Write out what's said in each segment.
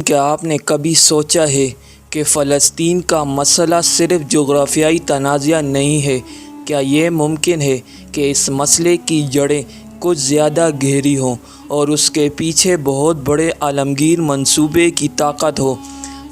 کیا آپ نے کبھی سوچا ہے کہ فلسطین کا مسئلہ صرف جغرافیائی تنازع نہیں ہے؟ کیا یہ ممکن ہے کہ اس مسئلے کی جڑیں کچھ زیادہ گہری ہوں اور اس کے پیچھے بہت بڑے عالمگیر منصوبے کی طاقت ہو؟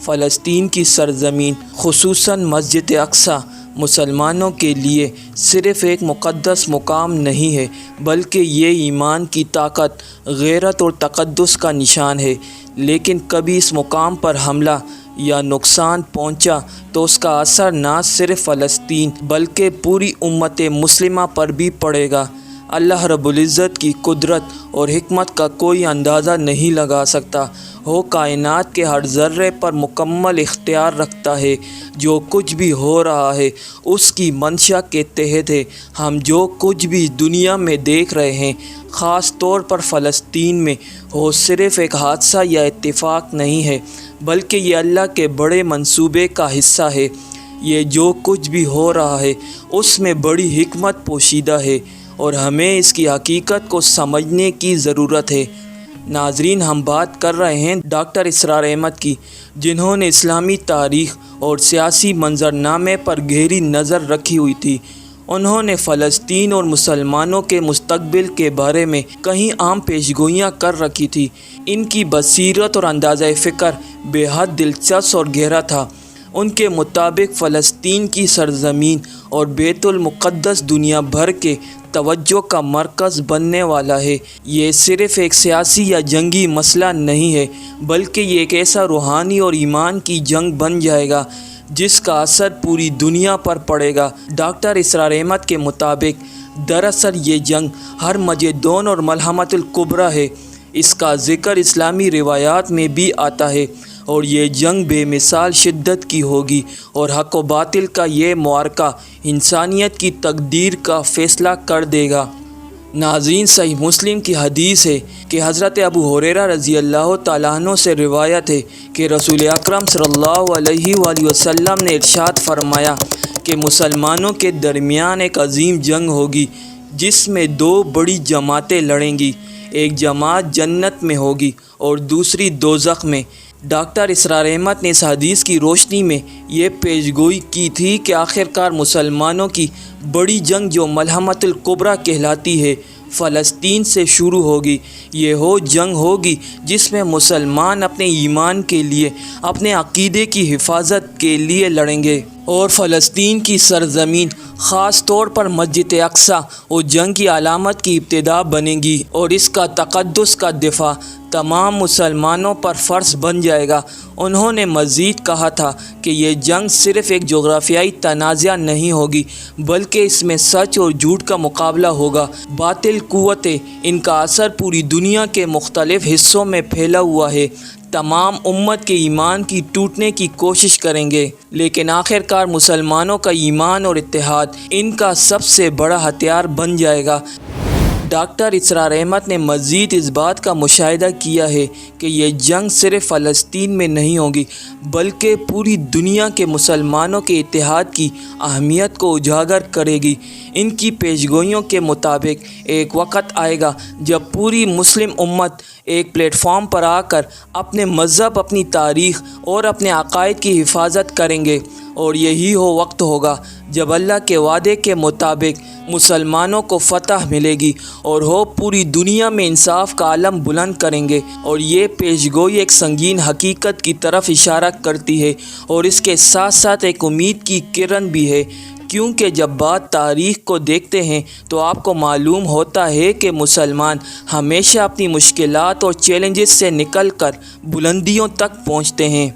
فلسطین کی سرزمین، خصوصاً مسجد اقصی، مسلمانوں کے لیے صرف ایک مقدس مقام نہیں ہے، بلکہ یہ ایمان کی طاقت، غیرت اور تقدس کا نشان ہے۔ لیکن کبھی اس مقام پر حملہ یا نقصان پہنچا تو اس کا اثر نہ صرف فلسطین بلکہ پوری امت مسلمہ پر بھی پڑے گا۔ اللہ رب العزت کی قدرت اور حکمت کا کوئی اندازہ نہیں لگا سکتا۔ وہ کائنات کے ہر ذرے پر مکمل اختیار رکھتا ہے۔ جو کچھ بھی ہو رہا ہے اس کی منشا کے تحت ہے۔ ہم جو کچھ بھی دنیا میں دیکھ رہے ہیں، خاص طور پر فلسطین میں، وہ صرف ایک حادثہ یا اتفاق نہیں ہے، بلکہ یہ اللہ کے بڑے منصوبے کا حصہ ہے۔ یہ جو کچھ بھی ہو رہا ہے اس میں بڑی حکمت پوشیدہ ہے اور ہمیں اس کی حقیقت کو سمجھنے کی ضرورت ہے۔ ناظرین، ہم بات کر رہے ہیں ڈاکٹر اسرار احمد کی، جنہوں نے اسلامی تاریخ اور سیاسی منظرنامے پر گہری نظر رکھی ہوئی تھی۔ انہوں نے فلسطین اور مسلمانوں کے مستقبل کے بارے میں کئی عام پیشگوئیاں کر رکھی تھی۔ ان کی بصیرت اور اندازہ فکر بے حد دلچسپ اور گہرا تھا۔ ان کے مطابق فلسطین کی سرزمین اور بیت المقدس دنیا بھر کے توجہ کا مرکز بننے والا ہے۔ یہ صرف ایک سیاسی یا جنگی مسئلہ نہیں ہے، بلکہ یہ ایک ایسا روحانی اور ایمان کی جنگ بن جائے گا جس کا اثر پوری دنیا پر پڑے گا۔ ڈاکٹر اسرار احمد کے مطابق دراصل یہ جنگ ہرمجدون اور ملحمۃ الکبریٰ ہے۔ اس کا ذکر اسلامی روایات میں بھی آتا ہے، اور یہ جنگ بے مثال شدت کی ہوگی اور حق و باطل کا یہ معرکہ انسانیت کی تقدیر کا فیصلہ کر دے گا۔ ناظرین، صحیح مسلم کی حدیث ہے کہ حضرت ابو ہریرہ رضی اللہ تعالیٰ عنہ سے روایت ہے کہ رسول اکرم صلی اللہ علیہ وآلہ وسلم نے ارشاد فرمایا کہ مسلمانوں کے درمیان ایک عظیم جنگ ہوگی جس میں دو بڑی جماعتیں لڑیں گی۔ ایک جماعت جنت میں ہوگی اور دوسری دوزخ میں۔ ڈاکٹر اسرار احمد نے اس حدیث کی روشنی میں یہ پیشگوئی کی تھی کہ آخرکار مسلمانوں کی بڑی جنگ جو ملحمۃ الکبریٰ کہلاتی ہے، فلسطین سے شروع ہوگی۔ یہ وہ جنگ ہوگی جس میں مسلمان اپنے ایمان کے لیے، اپنے عقیدے کی حفاظت کے لیے لڑیں گے، اور فلسطین کی سرزمین، خاص طور پر مسجد اقصی، وہ جنگ کی علامت کی ابتدا بنے گی اور اس کا تقدس کا دفاع تمام مسلمانوں پر فرض بن جائے گا۔ انہوں نے مزید کہا تھا کہ یہ جنگ صرف ایک جغرافیائی تنازع نہیں ہوگی، بلکہ اس میں سچ اور جھوٹ کا مقابلہ ہوگا۔ باطل قوتیں، ان کا اثر پوری دنیا کے مختلف حصوں میں پھیلا ہوا ہے، تمام امت کے ایمان کی ٹوٹنے کی کوشش کریں گے، لیکن آخرکار مسلمانوں کا ایمان اور اتحاد ان کا سب سے بڑا ہتھیار بن جائے گا۔ ڈاکٹر اسرار احمد نے مزید اس بات کا مشاہدہ کیا ہے کہ یہ جنگ صرف فلسطین میں نہیں ہوگی، بلکہ پوری دنیا کے مسلمانوں کے اتحاد کی اہمیت کو اجاگر کرے گی۔ ان کی پیشگوئیوں کے مطابق ایک وقت آئے گا جب پوری مسلم امت ایک پلیٹ فارم پر آ کر اپنے مذہب، اپنی تاریخ اور اپنے عقائد کی حفاظت کریں گے، اور یہی وہ وقت ہوگا جب اللہ کے وعدے کے مطابق مسلمانوں کو فتح ملے گی اور وہ پوری دنیا میں انصاف کا علم بلند کریں گے۔ اور یہ پیشگوئی ایک سنگین حقیقت کی طرف اشارہ کرتی ہے اور اس کے ساتھ ساتھ ایک امید کی کرن بھی ہے، کیونکہ جب بات تاریخ کو دیکھتے ہیں تو آپ کو معلوم ہوتا ہے کہ مسلمان ہمیشہ اپنی مشکلات اور چیلنجز سے نکل کر بلندیوں تک پہنچتے ہیں۔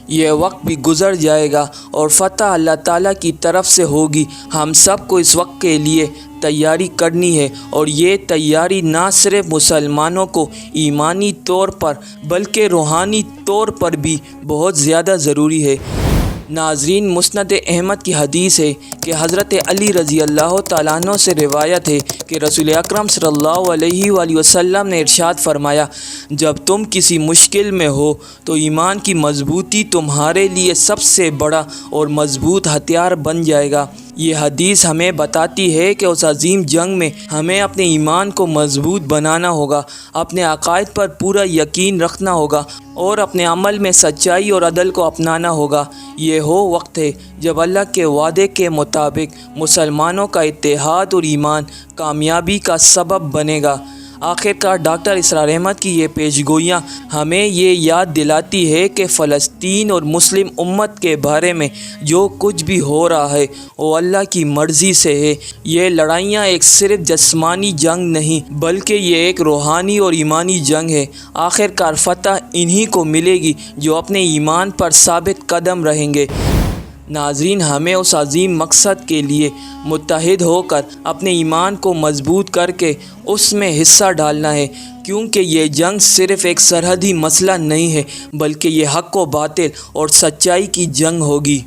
یہ وقت بھی گزر جائے گا اور فتح اللہ تعالیٰ کی طرف سے ہوگی۔ ہم سب کو اس وقت کے لیے تیاری کرنی ہے، اور یہ تیاری نہ صرف مسلمانوں کو ایمانی طور پر بلکہ روحانی طور پر بھی بہت زیادہ ضروری ہے۔ ناظرین، مسند احمد کی حدیث ہے کہ حضرت علی رضی اللہ تعالیٰ عنہ سے روایت ہے کہ رسول اکرم صلی اللہ علیہ وآلہ وسلم نے ارشاد فرمایا، جب تم کسی مشکل میں ہو تو ایمان کی مضبوطی تمہارے لیے سب سے بڑا اور مضبوط ہتھیار بن جائے گا۔ یہ حدیث ہمیں بتاتی ہے کہ اس عظیم جنگ میں ہمیں اپنے ایمان کو مضبوط بنانا ہوگا، اپنے عقائد پر پورا یقین رکھنا ہوگا اور اپنے عمل میں سچائی اور عدل کو اپنانا ہوگا۔ یہ وقت ہے جب اللہ کے وعدے کے مطابق مسلمانوں کا اتحاد اور ایمان کامیابی کا سبب بنے گا۔ آخرکار ڈاکٹر اسرار احمد کی یہ پیشگوئیاں ہمیں یہ یاد دلاتی ہے کہ فلسطین اور مسلم امت کے بارے میں جو کچھ بھی ہو رہا ہے وہ اللہ کی مرضی سے ہے۔ یہ لڑائیاں ایک صرف جسمانی جنگ نہیں بلکہ یہ ایک روحانی اور ایمانی جنگ ہے۔ آخرکار فتح انہی کو ملے گی جو اپنے ایمان پر ثابت قدم رہیں گے۔ ناظرین، ہمیں اس عظیم مقصد کے لیے متحد ہو کر اپنے ایمان کو مضبوط کر کے اس میں حصہ ڈالنا ہے، کیونکہ یہ جنگ صرف ایک سرحدی مسئلہ نہیں ہے بلکہ یہ حق و باطل اور سچائی کی جنگ ہوگی۔